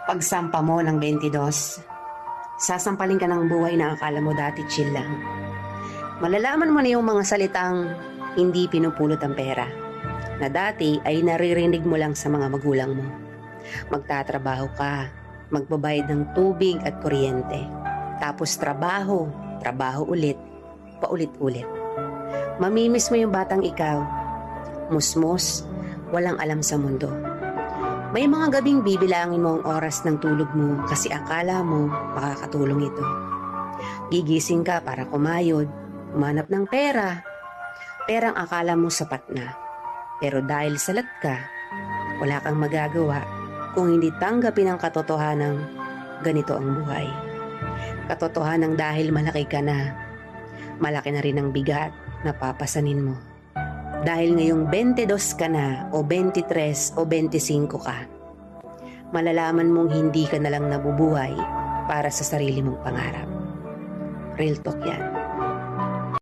Pagsampa mo ng 22, sasampalin ka ng buhay na akala mo dati chill lang. Malalaman mo na yung mga salitang hindi pinupulot ang pera, na dati ay naririnig mo lang sa mga magulang mo. Magtatrabaho ka, magbabayad ng tubig at kuryente. Tapos trabaho, trabaho ulit, paulit-ulit. Mamimiss mo yung batang ikaw, musmos, walang alam sa mundo. May mga gabing bibilangin mo ang oras ng tulog mo kasi akala mo makakatulong ito. Gigising ka para kumayod, umanap ng pera. Perang akala mo sapat na. Pero dahil salat ka, wala kang magagawa kung hindi tanggapin ang katotohanang ganito ang buhay. Katotohanang dahil malaki ka na, malaki na rin ang bigat na papasanin mo. Dahil ngayong 22 ka na o 23 o 25 ka, malalaman mong hindi ka na lang nabubuhay para sa sarili mong pangarap. Real talk yan.